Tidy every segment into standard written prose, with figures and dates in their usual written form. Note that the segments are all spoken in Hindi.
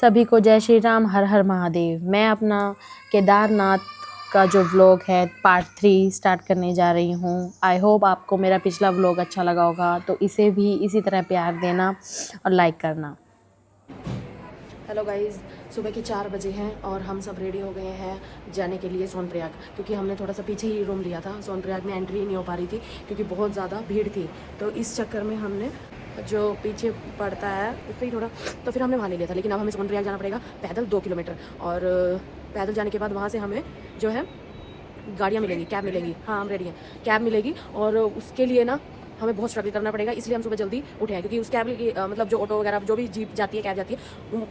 सभी को जय श्री राम, हर हर महादेव। मैं अपना केदारनाथ का जो व्लॉग है पार्ट 3 स्टार्ट करने जा रही हूँ। आई होप आपको मेरा पिछला व्लॉग अच्छा लगा होगा, तो इसे भी इसी तरह प्यार देना और लाइक करना। हेलो गाइज़, सुबह के 4 बजे हैं और हम सब रेडी हो गए हैं जाने के लिए सोनप्रयाग, क्योंकि हमने थोड़ा सा पीछे ही रूम लिया था। सोनप्रयाग में एंट्री नहीं हो पा रही थी क्योंकि बहुत ज़्यादा भीड़ थी, तो इस चक्कर में हमने जो पीछे पड़ता है उससे ही थोड़ा, तो फिर हमने वहाँ ले लिया था। लेकिन अब हमें सोनप्रयाग जाना पड़ेगा पैदल 2 किलोमीटर, और पैदल जाने के बाद वहाँ से हमें जो है गाड़ियाँ मिलेंगी, कैब मिलेगी। हाँ, हम रेडी हैं, कैब मिलेगी, और उसके लिए ना हमें बहुत स्ट्रगल करना पड़ेगा। इसलिए हम सुबह जल्दी उठे हैं, क्योंकि उस कैब की मतलब जो ऑटो वगैरह जो भी जीप जाती है, कैब जाती है,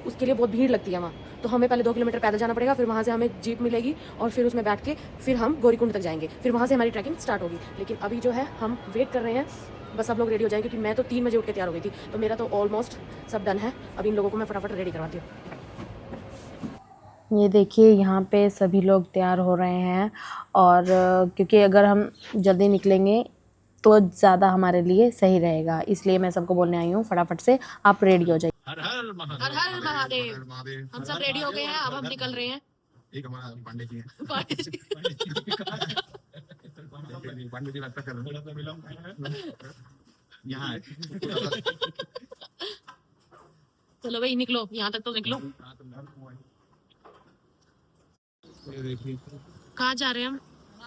उसके लिए बहुत भीड़ लगती है वहाँ। तो हमें पहले 2 किलोमीटर पैदल जाना पड़ेगा, फिर वहाँ से हमें जीप मिलेगी और फिर उसमें बैठ के फिर हम गौरीकुंड तक जाएंगे। फिर वहाँ से हमारी ट्रैकिंग स्टार्ट होगी। लेकिन अभी जो है हम वेट कर रहे हैं, बस सब लोग रेडी हो जाएंगे, क्योंकि मैं तो 3 बजे उठ के तैयार हो गई थी, तो मेरा तो ऑलमोस्ट सब डन है। अब इन लोगों को मैं फटाफट रेडी करवाती हूँ। ये देखिए, यहाँ पे सभी लोग तैयार हो रहे हैं, और क्योंकि अगर हम जल्दी निकलेंगे तो ज़्यादा हमारे लिए सही रहेगा, इसलिए मैं सबको बोलने आई हूँ फटाफट से आप रेडी हो जाइए। हर हर महादेव, हर हर महादेव। हम सब रेडी हो गए हैं, अब हम निकल रहे हैं। एक हमारा पांडे जी हैं। पांडे जी लगता कर थोड़ा सा विलंब यहाँ है। चलो भाई निकलो, यहाँ तक तो निकलो। कहाँ जा रहे हैं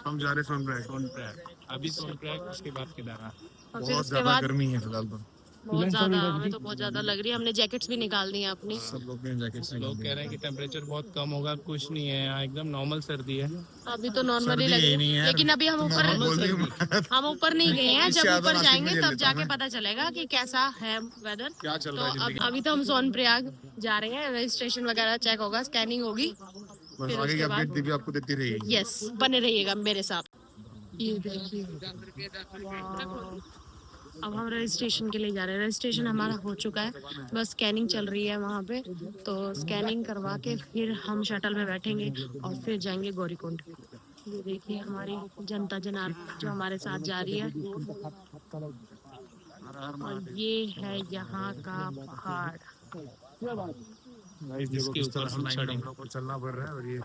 हम जा रहे सोनप्रयाग। अभी सोनप्रयाग, उसके बाद केदारनाथ। और फिर बहुत उसके ज्यादा बाद गर्मी है फिलहाल तो। बहुत ज़्यादा, हमें तो बहुत ज़्यादा लग रही है। हमने जैकेट्स भी निकाल दी हैं अपनी। सब लोग ने जैकेट्स लोग कह रहे हैं कि टेम्परेचर बहुत कम होगा, कुछ नहीं है यहाँ, एकदम नॉर्मल सर्दी है। अभी तो नॉर्मली लग रही है, लेकिन अभी हम ऊपर नहीं गए हैं। जब ऊपर जाएंगे तब जाके पता चलेगा कि कैसा है वेदर। क्या चल रहा है। अभी तो हम सोनप्रयाग जा रहे हैं, रजिस्ट्रेशन वगैरह चेक होगा, स्कैनिंग होगी, फिर आगे की उसके अपडेट बाद आपको देती रहेगी। यस, बने रहिएगा मेरे साथ। ये देखिए, अब हम रजिस्ट्रेशन के लिए जा रहे हैं। रजिस्ट्रेशन हमारा हो चुका है, बस स्कैनिंग चल रही है वहाँ पे, तो स्कैनिंग करवा के फिर हम शटल में बैठेंगे और फिर जाएंगे गौरीकुंड। ये देखिए हमारी जनता जनार्दन जो हमारे साथ जा रही है, और ये है यहाँ का पहाड़। जिसके ऊपर हम चलना पड़ रहा है। और ये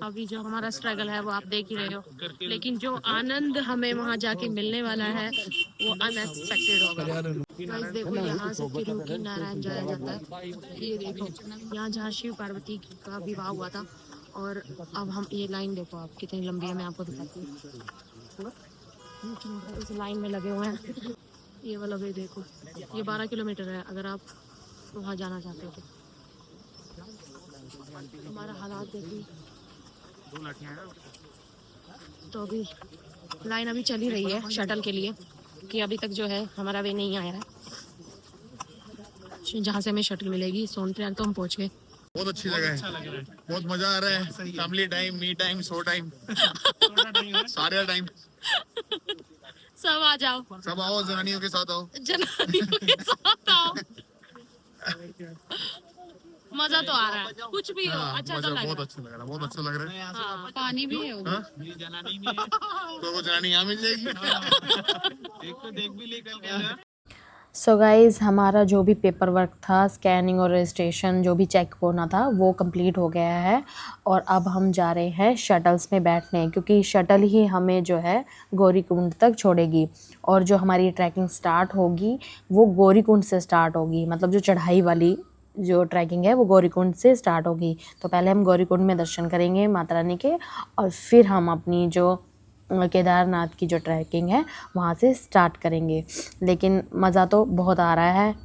अभी जो हमारा स्ट्रगल है वो आप देख ही रहे हो, लेकिन जो आनंद हमें वहाँ जाके मिलने वाला है वो अनएक्सपेक्टेड होगा। गाइस देखो, यहाँ से किरू की नारायण जाया जाता है। ये देखो, यहाँ जहाँ शिव पार्वती का विवाह हुआ था। और अब हम ये लाइन देखो आप कितनी लंबी है, मैं आपको दिखाती हूँ। इस लाइन में लगे हुए हैं। ये वाला भी देखो, ये 12 किलोमीटर है अगर आप वहाँ जाना चाहते हो तो। हमारा हालात देखिए, तो अभी लाइन अभी चल ही रही है शटल के लिए, कि अभी तक जो है हमारा वे नहीं आया है जहाँ से हमें शटल मिलेगी। सोनप्रयाग तो हम पहुँच गए। बहुत अच्छी जगह है, बहुत मजा आ रहा है। फैमिली टाइम, मी टाइम, सो टाइम, सारे टाइम। सब आ जाओ, सब आओ, जनानियों के साथ आओ, जनानियों के साथ आओ। मजा तो आ रहा है, कुछ भी हो अच्छा तो लग रहा है। बहुत अच्छा लग रहा है, बहुत अच्छा लग रहा है। हाँ, पानी भी है उधर। तो वो जनानी यहाँ मिल जाएगी। एक तो देख भी लेकर गया। सो गाइज़, हमारा जो भी पेपर वर्क था, स्कैनिंग और रजिस्ट्रेशन जो भी चेक होना था वो कंप्लीट हो गया है, और अब हम जा रहे हैं शटल्स में बैठने, क्योंकि शटल ही हमें जो है गौरीकुंड तक छोड़ेगी। और जो हमारी ट्रैकिंग स्टार्ट होगी वो गौरीकुंड से स्टार्ट होगी, मतलब जो चढ़ाई वाली जो ट्रैकिंग है वो गौरीकुंड से स्टार्ट होगी। तो पहले हम गौरीकुंड में दर्शन करेंगे माता रानी के, और फिर हम अपनी जो केदारनाथ की जो ट्रैकिंग है वहाँ से स्टार्ट करेंगे। लेकिन मज़ा तो बहुत आ रहा है,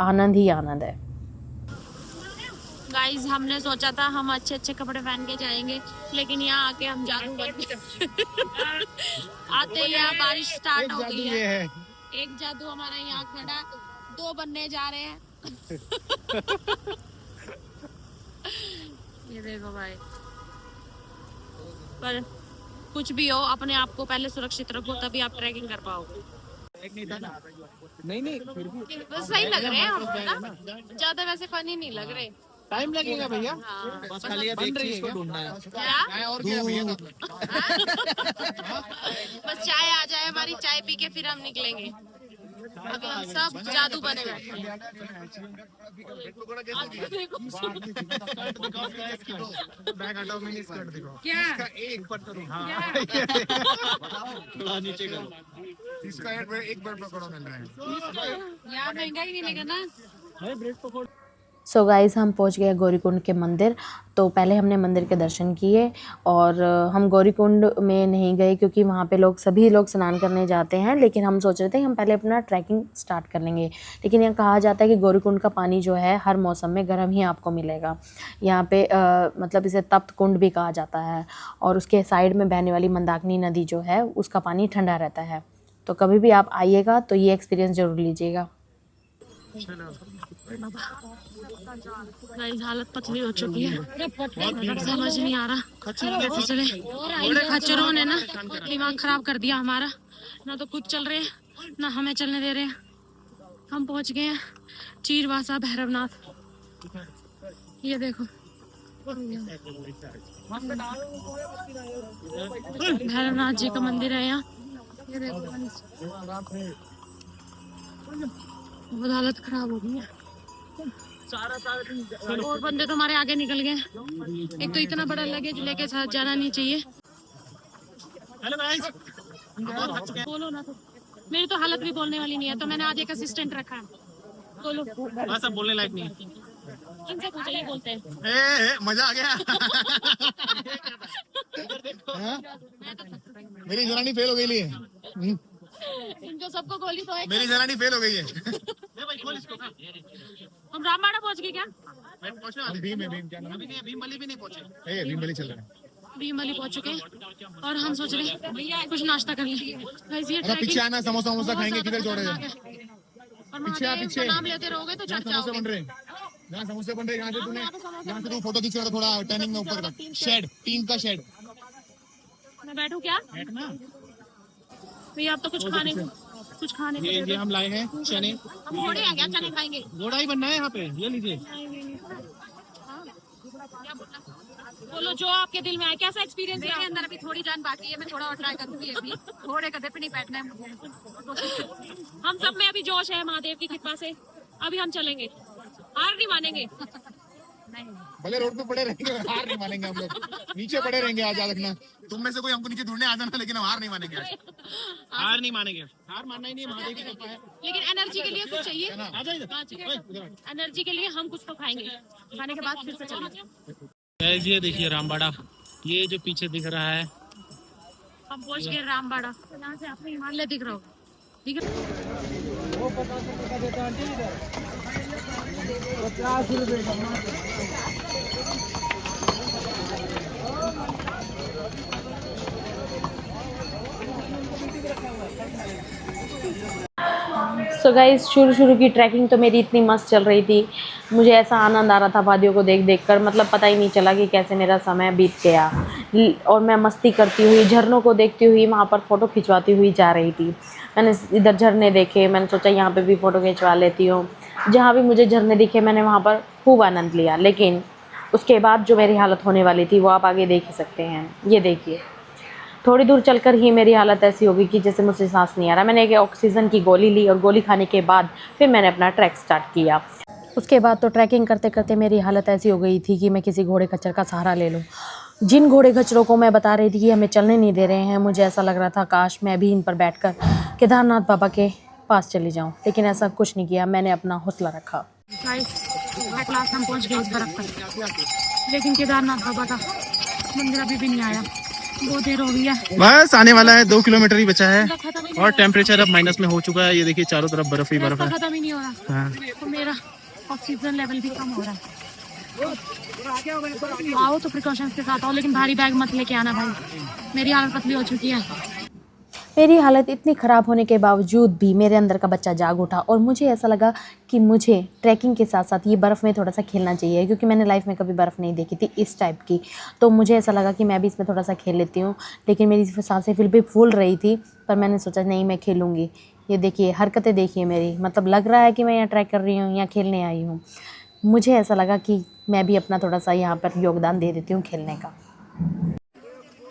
आनंद ही आनंद है। गाइस, हमने सोचा था हम अच्छे अच्छे कपड़े पहन के जाएंगे, लेकिन यहाँ आके हम जादू बन गए। आते ही यहाँ बारिश स्टार्ट हो गई है। एक जादू हमारा यहाँ खड़ा, 2 बनने जा रहे हैं। ये देखो भाई, पर कुछ भी हो, अपने आप को पहले सुरक्षित रखो, तभी आप ट्रैकिंग कर पाओगे। नहीं फिर भी बस सही लग रहे हैं हम ना, ज्यादा वैसे फनी नहीं लग रहे। टाइम लगेगा भैया। हाँ, बस खाली एक चीज को ढूंढना है। क्या? और क्या भैया? बस चाय आ जाए हमारी, चाय पी के फिर हम निकलेंगे। अभी हम सब जादू बने बैठे हैं। बैग हटाओ, मिनी स्कर्ट दिखाओ। क्या एक पर करो। हाँ थोड़ा नीचे करो। इसका एक बार पकड़ो मिल रहा है। यहाँ महंगा ही मिलेगा ना। ब्रेड सो गाइस हम पहुंच गए गौरीकुंड के मंदिर। तो पहले हमने मंदिर के दर्शन किए और हम गौरीकुंड में नहीं गए क्योंकि वहाँ पे सभी लोग स्नान करने जाते हैं, लेकिन हम सोच रहे थे हम पहले अपना ट्रैकिंग स्टार्ट कर लेंगे। लेकिन यहाँ कहा जाता है कि गौरीकुंड का पानी जो है हर मौसम में गर्म ही आपको मिलेगा। यहाँ पे मतलब इसे तप्त कुंड भी कहा जाता है और उसके साइड में बहने वाली मंदाकिनी नदी जो है उसका पानी ठंडा रहता है। तो कभी भी आप आइएगा तो ये एक्सपीरियंस ज़रूर लीजिएगा। गाइस हालत पतली हो चुकी है, समझ नहीं आ रहा कैसे चले। खच्चरों ने ना दिमाग खराब कर दिया हमारा, ना तो खुद चल रहे हैं ना हमें चलने दे रहे हैं। हम पहुंच गए हैं चीरवासा भैरवनाथ। ये देखो भैरवनाथ जी का मंदिर है यहाँ। ये देखो बहुत हालत खराब हो गई है और बंदे तो हमारे आगे निकल गए। एक तो इतना बड़ा लगेज लेके साथ जाना नहीं चाहिए। हेलो गाइस, बोलो ना, तो मेरी तो हालत भी बोलने वाली नहीं है, तो मैंने आज एक असिस्टेंट रखा है। बोलो, बस अब बोलने लायक नहीं है। इनसे पूछो, ये बोलते हैं। मजा आ गया। मेरी जनानी फेल हो गई है। इनको सबको गोली तो है। मेरी जनानी फेल हो गई है। हम रामबाड़ा पहुंच गए क्या? भीम क्या नाम? भीमबली भी नहीं पहुंचे। भीमबली चल रहा है। भीमबली पहुंच चुके हैं और हम सोच रहे हैं कुछ नाश्ता कर लें। अरे पीछे आना, समोसा वमोसा खाएंगे। किधर छोड़े? और महादेव का नाम लेते रहोगे तो चढ़ जाओगे। बन रहे जहाँ समोसे बन रहे, यहाँ से तू फोटो खींच रहा था थोड़ा टर्निंग में ऊपर का शेड, टीम का शेड। मैं बैठूं क्या? भैया आप तो कुछ खाने को ये हम लाए हैं चने। हम घोड़े हैं क्या? चने खाएंगे? घोड़ा ही बनना है यहाँ पे, ये लीजिए। बोलो जो आपके दिल में आए। कैसा एक्सपीरियंस है? अंदर अभी थोड़ी जान बाकी है, मैं थोड़ा और ट्राई करूंगी। अभी घोड़े गधे पे नहीं बैठना है मुझे। हम सब में अभी जोश है महादेव की कृपा से। अभी हम चलेंगे, हार नहीं मानेंगे। भले रोड पे पड़े रहेंगे, हार नहीं मानेंगे हम लोग। नीचे पड़े रहेंगे, आज याद रखना। तुम में से कोई हमको नीचे ढूंढने आ जाना, लेकिन हम हार नहीं मानेंगे। हार नहीं मानेंगे, हार मानना ही नहीं, महादेव की कृपा है। लेकिन एनर्जी के लिए कुछ चाहिए। आ जाइए। एनर्जी के लिए हम कुछ तो खाएंगे, खाने के बाद फिर से चलेंगे। गाइस ये देखिए रामबाड़ा, ये जो पीछे दिख रहा है। हम पहुंच गए रामबाड़ा। यहाँ से आपको हिमालय दिख रहा होगा, ठीक है? सो गाइस शुरू की ट्रैकिंग तो मेरी इतनी मस्त चल रही थी, मुझे ऐसा आनंद आ रहा था वादियों को देख देख कर, मतलब पता ही नहीं चला कि कैसे मेरा समय बीत गया। और मैं मस्ती करती हुई, झरनों को देखती हुई, वहाँ पर फ़ोटो खिंचवाती हुई जा रही थी। मैंने इधर झरने देखे, मैंने सोचा यहाँ पे भी फ़ोटो खिंचवा लेती हूँ। जहाँ भी मुझे झरने दिखे मैंने वहाँ पर खूब आनंद लिया। लेकिन उसके बाद जो मेरी हालत होने वाली थी वो आप आगे देख ही सकते हैं। ये देखिए, थोड़ी दूर चलकर ही मेरी हालत ऐसी हो गई कि जैसे मुझसे सांस नहीं आ रहा। मैंने एक ऑक्सीजन की गोली ली और गोली खाने के बाद फिर मैंने अपना ट्रैक स्टार्ट किया। उसके बाद तो ट्रैकिंग करते करते मेरी हालत ऐसी हो गई थी कि मैं किसी घोड़े खच्चर का सहारा ले लूँ। जिन घोड़े खच्चरों को मैं बता रही थी कि हमें चलने नहीं दे रहे हैं, मुझे ऐसा लग रहा था काश मैं भी इन पर बैठकर केदारनाथ बाबा के पास चली जाऊँ, लेकिन ऐसा कुछ नहीं किया। मैंने अपना हौसला रखा। हम पहुँच गए इस बर्फ पर, लेकिन केदारनाथ बाबा का मंदिर अभी भी नहीं आया। बहुत देर हो गई है, बस आने वाला है। 2 किलोमीटर ही बचा है और टेम्परेचर अब माइनस में हो चुका है। ये देखिए चारों तरफ बर्फ ही बर्फ है। खत्म ही नहीं हो रहा। हाँ। तो मेरा ऑक्सीजन लेवल भी कम हो रहा है। आओ तो प्रिकॉशंस के साथ आओ, लेकिन भारी बैग मत लेके आना भाई, मेरी हालत पतली हो चुकी है। मेरी हालत इतनी ख़राब होने के बावजूद भी मेरे अंदर का बच्चा जाग उठा और मुझे ऐसा लगा कि मुझे ट्रैकिंग के साथ साथ ये बर्फ़ में थोड़ा सा खेलना चाहिए, क्योंकि मैंने लाइफ में कभी बर्फ़ नहीं देखी थी इस टाइप की। तो मुझे ऐसा लगा कि मैं भी इसमें थोड़ा सा खेल लेती हूँ, लेकिन मेरी सांसें फिर भी फूल रही थी, पर मैंने सोचा नहीं मैं खेलूँगी। ये देखिए हरकतें देखिए मेरी, मतलब लग रहा है कि मैं यहाँ ट्रैक कर रही हूँ, यहाँ खेलने आई हूँ। मुझे ऐसा लगा कि मैं भी अपना थोड़ा सा यहाँ पर योगदान दे देती हूँ खेलने का।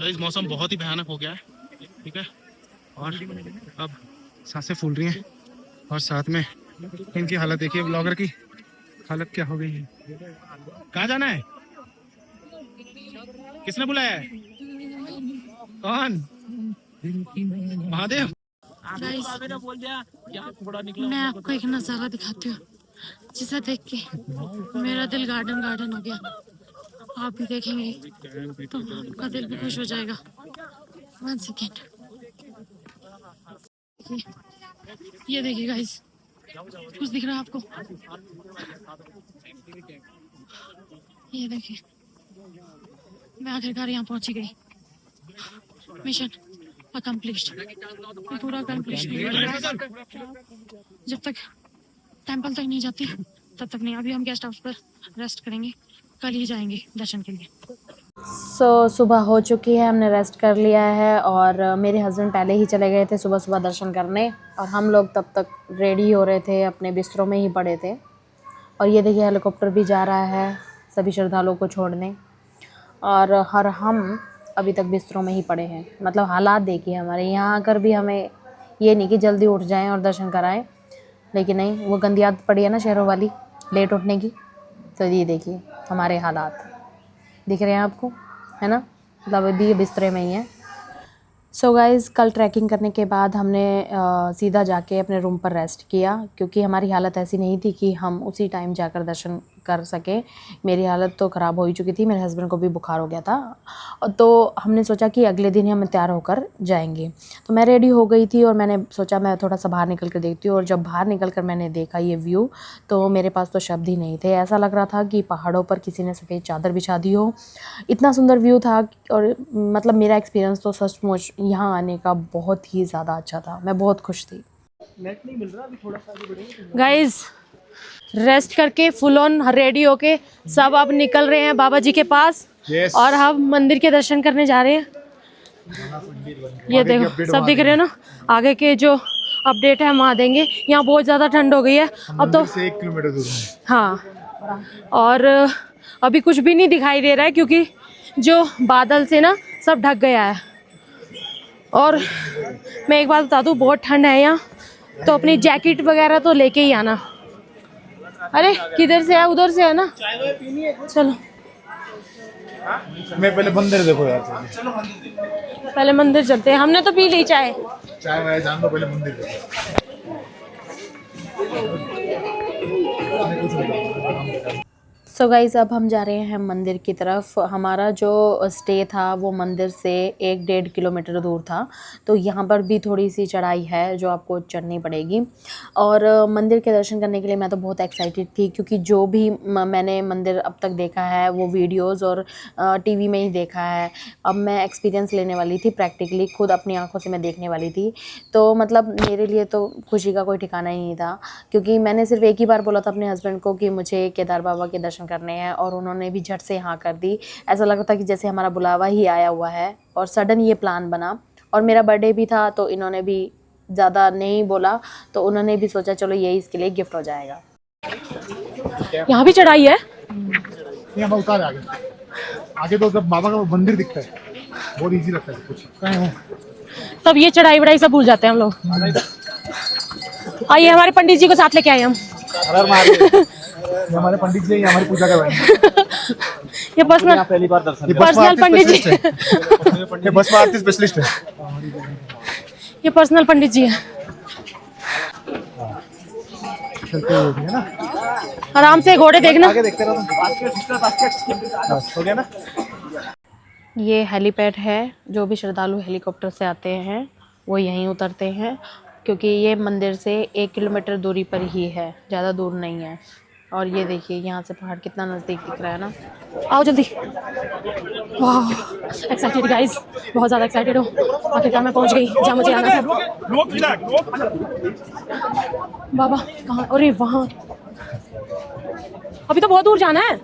इस मौसम बहुत ही भयानक हो गया है, ठीक है, और अब सांसें फूल रही हैं। और साथ में इनकी हालत देखिए, ब्लॉगर की हालत क्या हो गई है। कहाँ जाना है? किसने बुलाया है? कौन? महादेव। मैं आपको एक नज़ारा दिखाती हूँ जिसे देख के मेरा दिल गार्डन गार्डन हो गया। आप भी देखेंगे तो आपका दिल भी खुश हो जाएगा। 1 सेकेंड, ये देखिए गाइस, कुछ दिख रहा है आपको? ये देखिए, मैं आखिरकार यहाँ पहुंची गई। मिशन अकम्प्लिश्ड, पूरा अकम्प्लिश्ड। जब तक टेंपल तक नहीं जाती तब तक नहीं। अभी हम गेस्ट हाउस पर रेस्ट करेंगे, कल ही जाएंगे दर्शन के लिए। सुबह हो चुकी है, हमने रेस्ट कर लिया है और मेरे हस्बैंड पहले ही चले गए थे सुबह सुबह दर्शन करने और हम लोग तब तक रेडी हो रहे थे, अपने बिस्तरों में ही पड़े थे। और ये देखिए हेलीकॉप्टर भी जा रहा है सभी श्रद्धालुओं को छोड़ने और हम अभी तक बिस्तरों में ही पड़े हैं। मतलब हालात देखिए हमारे यहाँ आकर भी हमें ये नहीं कि जल्दी उठ जाएं और दर्शन कराएं, लेकिन नहीं, वो गंदी आदत पड़ी है ना शहरों वाली, लेट उठने की। तो ये देखिए हमारे हालात दिख रहे हैं आपको, है ना? मतलब अभी ये बिस्तरे में ही है। सो गाइज़, कल ट्रैकिंग करने के बाद हमने सीधा जाके अपने रूम पर रेस्ट किया क्योंकि हमारी हालत ऐसी नहीं थी कि हम उसी टाइम जाकर दर्शन कर सकें। मेरी हालत तो ख़राब हो ही चुकी थी, मेरे हस्बैंड को भी बुखार हो गया था। तो हमने सोचा कि अगले दिन ही हम तैयार होकर जाएंगे। तो मैं रेडी हो गई थी और मैंने सोचा मैं थोड़ा सा बाहर निकल कर देखती हूँ। और जब बाहर निकल कर मैंने देखा ये व्यू तो मेरे पास तो शब्द ही नहीं थे। ऐसा लग रहा था कि पहाड़ों पर किसी ने सफ़ेद चादर बिछा दी हो। इतना सुंदर व्यू था और मतलब मेरा एक्सपीरियंस तो सचमुच यहाँ आने का बहुत ही ज़्यादा अच्छा था। मैं बहुत खुश थी। नेट नहीं मिल रहा अभी, थोड़ा सा आगे बढ़ेंगे। गाइज, रेस्ट करके फुल ऑन रेडी होके सब अब निकल रहे हैं बाबा जी के पास। Yes. और हम मंदिर के दर्शन करने जा रहे हैं। ये देखो सब दिख रहे हैं ना, आगे के जो अपडेट है हम वहाँ देंगे। यहाँ बहुत ज़्यादा ठंड हो गई है अब तो, से 1 किलोमीटर दूर है। हाँ, और अभी कुछ भी नहीं दिखाई दे रहा है क्योंकि जो बादल से ना सब ढक गया है। और मैं एक बात बता दूँ, बहुत ठंड है यहाँ, तो अपनी जैकेट वगैरह तो लेके ही आना। अरे किधर से है? उधर से है ना? चलो मैं पहले मंदिर देखो यार, पहले मंदिर चलते हैं। हमने तो पी ली चाय। चाय वाय जान दो, पहले मंदिर देखो। सो गाइस, अब हम जा रहे हैं मंदिर की तरफ। हमारा जो स्टे था वो मंदिर से 1-1.5 किलोमीटर दूर था, तो यहाँ पर भी थोड़ी सी चढ़ाई है जो आपको चढ़नी पड़ेगी। और मंदिर के दर्शन करने के लिए मैं तो बहुत एक्साइटेड थी क्योंकि जो भी मैंने मंदिर अब तक देखा है वो वीडियोस और टीवी में ही देखा है। अब मैं एक्सपीरियंस लेने वाली थी, प्रैक्टिकली खुद अपनी आंखों से मैं देखने वाली थी। तो मतलब मेरे लिए तो खुशी का कोई ठिकाना ही नहीं था क्योंकि मैंने सिर्फ एक ही बार बोला था अपने हस्बैंड को कि मुझे केदार बाबा के दर्शन करने हैं और उन्होंने भी झट से हाँ कर दी। ऐसा लग रहा था कि जैसे हमारा बुलावा ही आया हुआ है और सडन ये प्लान बना। और मेरा बर्थडे भी था तो इन्होंने भी ज़्यादा नहीं बोला, तो उन्होंने भी सोचा चलो ये इसके लिए गिफ्ट हो जाएगा। यहाँ भी चढ़ाई है। यहाँ उतार आगे तो जब बाबा का मंदिर दिखता है बहुत इजी लगता है कुछ। तब ये चढ़ाई वढ़ाई सब भूल जाते हैं हम लोग। आइए हमारे पंडित जी को साथ लेके आए हम। ये हमारे पंडित जी, हमारी पूजा कर रहे हैं। ये पर्सनल पंडित जी, ये बस में आरती स्पेशलिस्ट है। ये पर्सनल पंडित जी है। ना आराम से घोड़े देखना। आगे देखते रहो। हो गया ना। ये हेलीपैड है, जो भी श्रद्धालु हेलीकॉप्टर से आते हैं वो यहीं उतरते हैं क्योंकि ये मंदिर से 1 किलोमीटर दूरी पर ही है, ज़्यादा दूर नहीं है। और ये देखिए यहाँ से पहाड़ कितना नज़दीक दिख रहा है ना। आओ जल्दी। वाह एक्साइटेड गाइस, बहुत ज़्यादा एक्साइटेड हो। आखिरकार मैं पहुँच गई जहाँ मुझे आना था। बाबा कहाँ? अरे वहाँ, अभी तो बहुत दूर जाना है।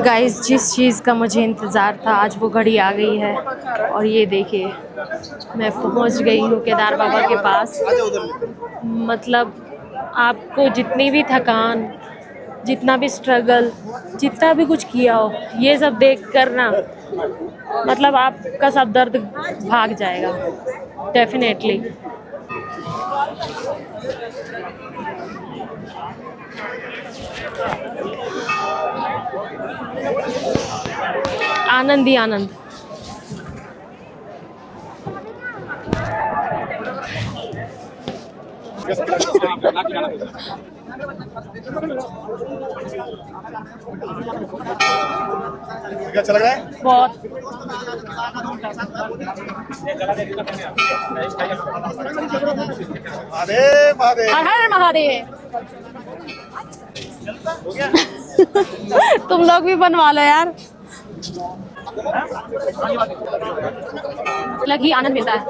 गाइस, जिस चीज़ का मुझे इंतज़ार था आज वो घड़ी आ गई है। और ये देखिए मैं पहुंच गई हूँ केदार बाबा के पास। मतलब आपको जितनी भी थकान, जितना भी स्ट्रगल, जितना भी कुछ किया हो, ये सब देख कर ना मतलब आपका सब दर्द भाग जाएगा डेफिनेटली। आनंद ही आनंद। अच्छा लग रहा है? बहुत। महादेव महादेव। हर हर महादेव। तुम लोग भी बनवा लो यार। अलग ही आनंद मिलता है।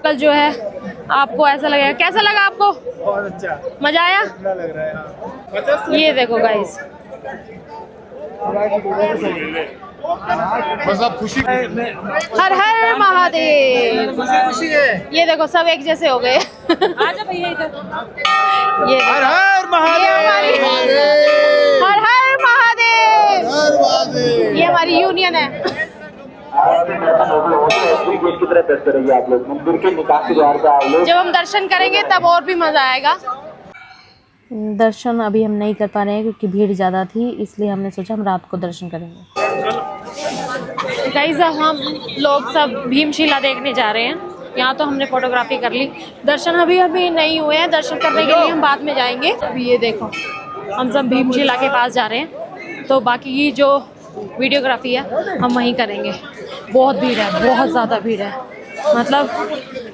कल जो है आपको ऐसा लगेगा। कैसा लगा आपको? बहुत अच्छा मजा आया? लग रहा है। ये देखो गाइस, बस आप खुशी हर हर महादेव। खुशी है। ये देखो सब एक जैसे हो गए। आजा भैया इधर। ये हर हर ये महादेव। हमारी हर हर महादेव। ये हमारी यूनियन है। की तरह दस रहिए आप लोग मंदिर के निकासी द्वार पे आप लोग। जब हम दर्शन करेंगे तब और भी मजा आएगा। दर्शन अभी हम नहीं कर पा रहे हैं क्योंकि भीड़ ज़्यादा थी, इसलिए हमने सोचा हम रात को दर्शन करेंगे। गाइस हम लोग सब भीमशिला देखने जा रहे हैं। यहाँ तो हमने फोटोग्राफी कर ली। दर्शन अभी नहीं हुए हैं। दर्शन करने के लिए हम बाद में जाएंगे। अभी ये देखो हम सब भीमशिला के पास जा रहे हैं, तो बाकी की जो वीडियोग्राफी है हम वहीं करेंगे। बहुत भीड़ है, बहुत ज़्यादा भीड़ है। मतलब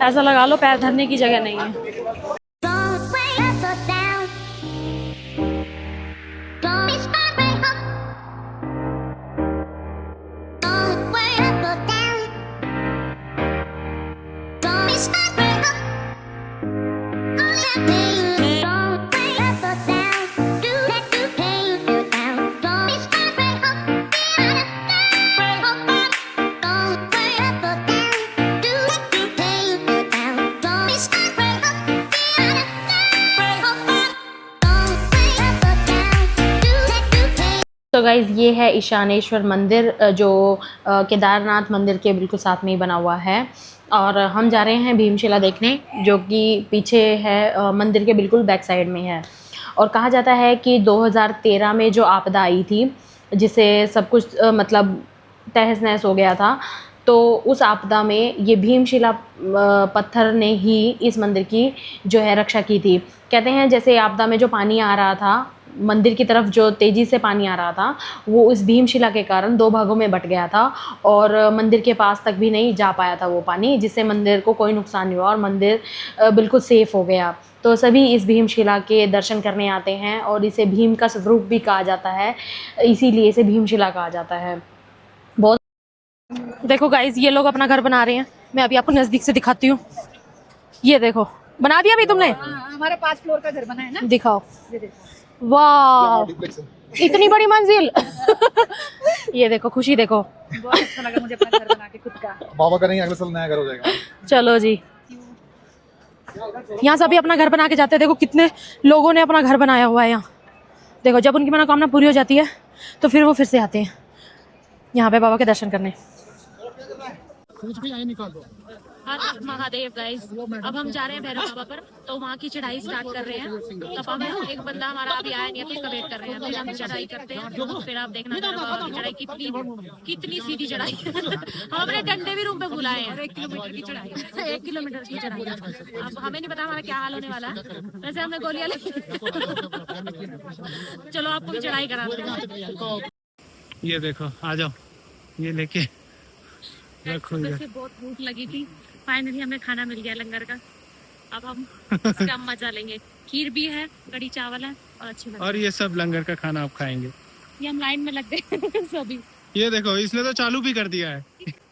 ऐसा लगा लो पैर धरने की जगह नहीं है। तो गाइज़ ये है ईशानेश्वर मंदिर, जो केदारनाथ मंदिर के बिल्कुल साथ में ही बना हुआ है। और हम जा रहे हैं भीमशिला देखने, जो कि पीछे है, मंदिर के बिल्कुल बैक साइड में है। और कहा जाता है कि 2013 में जो आपदा आई थी, जिससे सब कुछ मतलब तहस नहस हो गया था, तो उस आपदा में ये भीमशिला पत्थर ने ही इस मंदिर की जो है रक्षा की थी। कहते हैं जैसे आपदा में जो पानी आ रहा था मंदिर की तरफ, जो तेज़ी से पानी आ रहा था, वो उस भीमशिला के कारण 2 भागों में बट गया था और मंदिर के पास तक भी नहीं जा पाया था वो पानी, जिससे मंदिर को कोई नुकसान नहीं हुआ और मंदिर बिल्कुल सेफ़ हो गया। तो सभी इस भीमशिला के दर्शन करने आते हैं और इसे भीम का स्वरूप भी कहा जाता है, इसीलिए इसे भीमशिला कहा जाता है। बहुत देखो गाइज ये लोग अपना घर बना रहे हैं। मैं अभी आपको नज़दीक से दिखाती हूँ। ये देखो बना दिया अभी तुमने? हमारा 5 फ्लोर का घर बना है ना। दिखाओ। वाह इतनी बड़ी मंजिल। ये देखो खुशी देखो। बहुत अच्छा लगा मुझे अपना घर बना के खुद का। बाबा करेंगे अगले साल नया घर हो जाएगा। चलो जी, यहाँ सभी अपना घर बना के जाते हैं। देखो कितने लोगों ने अपना घर बनाया हुआ है यहाँ। देखो जब उनकी मनोकामना पूरी हो जाती है तो फिर वो फिर से आते हैं यहाँ पे बाबा के दर्शन करने। हर हर महादेव गाइस। अब हम जा रहे हैं भैरव बाबा पर, तो वहाँ की चढ़ाई स्टार्ट कर रहे हैं। तो अब एक बंदा हमारा अभी आया नहीं है तो उसका वेट कर रहे हैं। फिर हम चढ़ाई करते हैं, फिर आप देखना भैरव बाबा की चढ़ाई कितनी सीधी चढ़ाई। हम अपने डंडे भी रूम पे बुलाए हैं। 1 किलोमीटर की चढ़ाई। 1 किलोमीटर की चढ़ाई। अब हमें नहीं पता हमारा क्या हाल होने वाला है। वैसे हमने गोलियां ली। चलो आपको भी चढ़ाई कराते हैं। ये देखो आ जाओ, ये लेके रखो इधर। वैसे बहुत भूख लगी थी, फाइनली हमें खाना मिल गया लंगर का। अब हम इसका मजा लेंगे। खीर भी है, कड़ी चावल है और अच्छी लग। और ये सब लंगर का खाना आप खाएंगे। ये हम लाइन में लग गए सभी। ये देखो इसने तो चालू भी कर दिया है।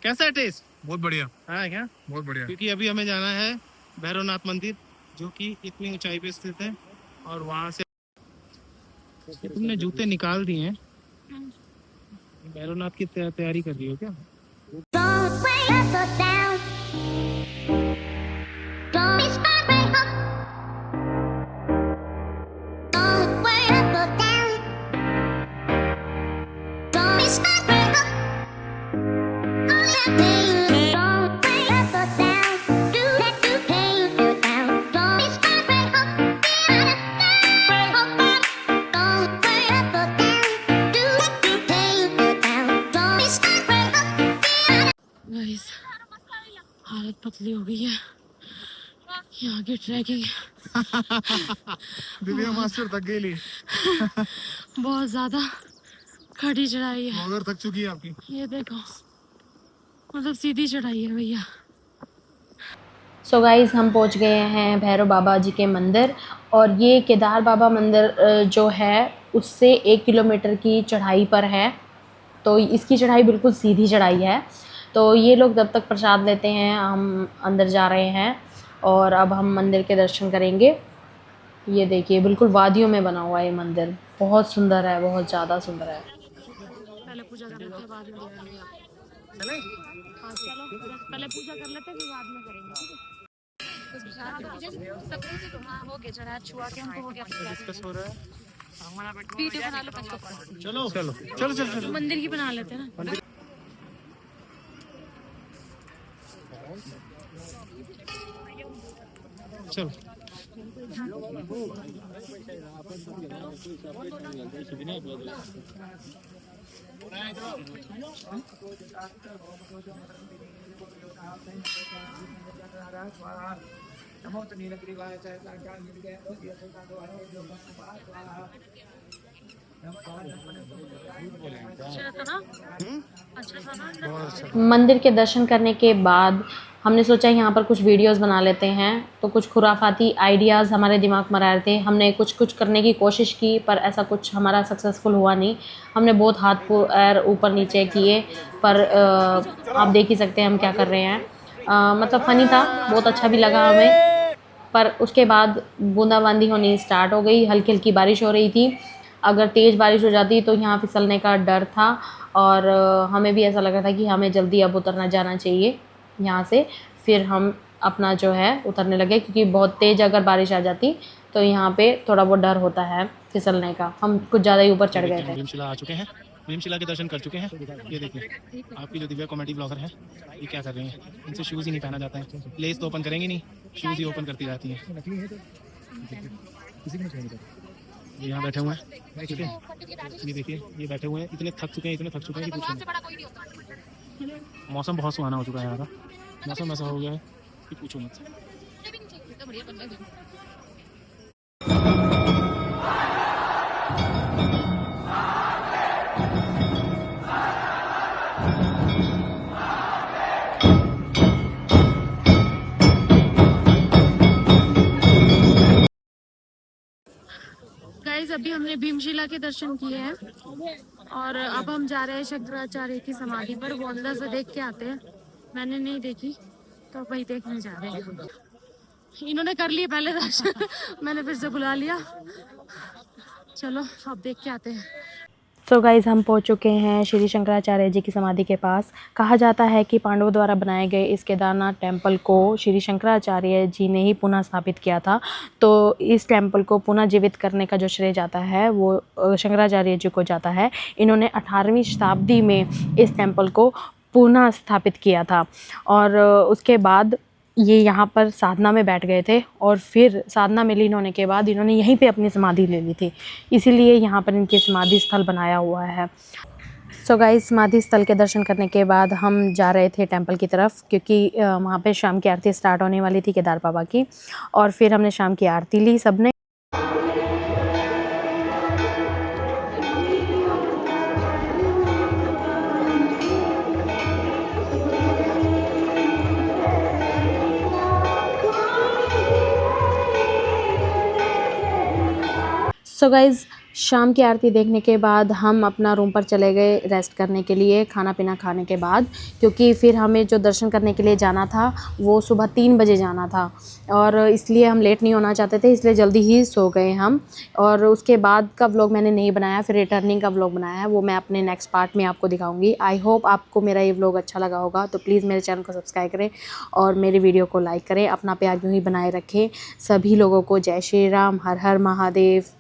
कैसा है टेस्ट? बहुत बढ़िया, हाँ क्या? बहुत बढ़िया। क्योंकि अभी हमें जाना है भैरवनाथ मंदिर, जो कि इतनी ऊंचाई पे स्थित है। और वहाँ से तुमने जूते निकाल दिए हैं। भैरवनाथ की तैयारी कर रही हो क्या? पतली हो गई है यहाँ की ट्रैकिंग। दिव्या मास्टर थक गई ली। बहुत ज़्यादा खड़ी चढ़ाई है। मगर थक चुकी है आपकी। ये देखो मतलब सीधी चढ़ाई है भैया। सो गाइज़ हम पहुंच गए हैं भैरव बाबा जी के मंदिर और ये केदार बाबा मंदिर जो है उससे 1 किलोमीटर की चढ़ाई पर है। तो इसकी चढ़ाई बिल्कुल सीधी चढ़ाई है। तो ये लोग जब तक प्रसाद लेते हैं हम अंदर जा रहे हैं और अब हम मंदिर के दर्शन करेंगे। ये देखिए बिल्कुल वादियों में बना हुआ है ये मंदिर, बहुत सुंदर है, बहुत ज़्यादा सुंदर है। पहले पूजा कर लेते हैं बाद में चले। हाँ चलो पहले पूजा कर लेते हैं फिर बाद में करेंगे, ठीक है? डिस्कस हो रहा है। वीडियो बना लो चलो चलो चलो चलो चलो मंदिर की बना लेते हैं ना। चलो। मंदिर के दर्शन करने के बाद हमने सोचा यहाँ पर कुछ वीडियोस बना लेते हैं। तो कुछ खुराफाती आइडियाज़ हमारे दिमाग में आ रहे थे। हमने कुछ करने की कोशिश की पर ऐसा कुछ हमारा सक्सेसफुल हुआ नहीं। हमने बहुत हाथ पैर ऊपर नीचे किए पर आप देख ही सकते हैं हम क्या कर रहे हैं। मतलब फ़नी था, बहुत अच्छा भी लगा हमें। पर उसके बाद बूंदाबांदी होनी स्टार्ट हो गई, हल्की हल्की बारिश हो रही थी। अगर तेज़ बारिश हो जाती तो यहाँ फिसलने का डर था और हमें भी ऐसा लगा था कि हमें जल्दी अब उतरना जाना चाहिए यहाँ से। फिर हम अपना जो है उतरने लगे क्योंकि बहुत तेज़ अगर बारिश आ जाती तो यहाँ पे थोड़ा बहुत डर होता है फिसलने का। हम कुछ ज़्यादा ही ऊपर चढ़ गए थे। भीमशिला आ चुके हैं, भीमशिला के दर्शन कर चुके हैं। ये देखिए आपकी जो दिव्या कॉमेडी ब्लॉगर है ये क्या कर रही हैं। इनसे शूज़ ही नहीं पहना जाता है। लेस तो ओपन करेंगी नहीं, शूज़ ही ओपन करती रहती हैं। ये यहाँ बैठे हुए हैं, ठीक है? ये देखिए ये बैठे हुए हैं, इतने थक चुके हैं कि पूछो नहीं। मौसम बहुत सुहाना हो चुका है यहाँ का। मौसम ऐसा हो गया है कि पूछो मत। गाइस अभी हमने भीमशिला के दर्शन किए हैं और अब हम जा रहे हैं शंकराचार्य की समाधि पर। वो अंदर से देख के आते हैं, मैंने नहीं देखी तो वही देखने जा रहे हैं। इन्होंने कर लिए पहले दर्शन मैंने फिर से बुला लिया। चलो अब देख के आते हैं। सो गाइज़ हम पहुंच चुके हैं श्री शंकराचार्य जी की समाधि के पास। कहा जाता है कि पांडवों द्वारा बनाए गए इस केदारनाथ टेम्पल को श्री शंकराचार्य जी ने ही पुनः स्थापित किया था। तो इस टेम्पल को पुनः जीवित करने का जो श्रेय जाता है वो शंकराचार्य जी को जाता है। इन्होंने 18वीं शताब्दी में इस टेम्पल को पुनः स्थापित किया था और उसके बाद ये यहाँ पर साधना में बैठ गए थे और फिर साधना में लीन होने के बाद इन्होंने यहीं पे अपनी समाधि ले ली थी, इसीलिए यहाँ पर इनकी समाधि स्थल बनाया हुआ है। सो गाइस समाधि स्थल के दर्शन करने के बाद हम जा रहे थे टेंपल की तरफ क्योंकि वहाँ पे शाम की आरती स्टार्ट होने वाली थी केदार बाबा की। और फिर हमने शाम की आरती ली सबने। सो गाइज़ शाम की आरती देखने के बाद हम अपना रूम पर चले गए रेस्ट करने के लिए, खाना पीना खाने के बाद, क्योंकि फिर हमें जो दर्शन करने के लिए जाना था वो सुबह 3 बजे जाना था और इसलिए हम लेट नहीं होना चाहते थे, इसलिए जल्दी ही सो गए हम। और उसके बाद का व्लॉग मैंने नहीं बनाया, फिर रिटर्निंग का व्लॉग बनाया है, वो मैं अपने नेक्स्ट पार्ट में आपको दिखाऊंगी। आई होप आपको मेरा ये व्लॉग अच्छा लगा होगा, तो प्लीज़ मेरे चैनल को सब्सक्राइब करें और मेरी वीडियो को लाइक करें। अपना प्यार यूँ ही बनाए रखें। सभी लोगों को जय श्री राम, हर हर महादेव।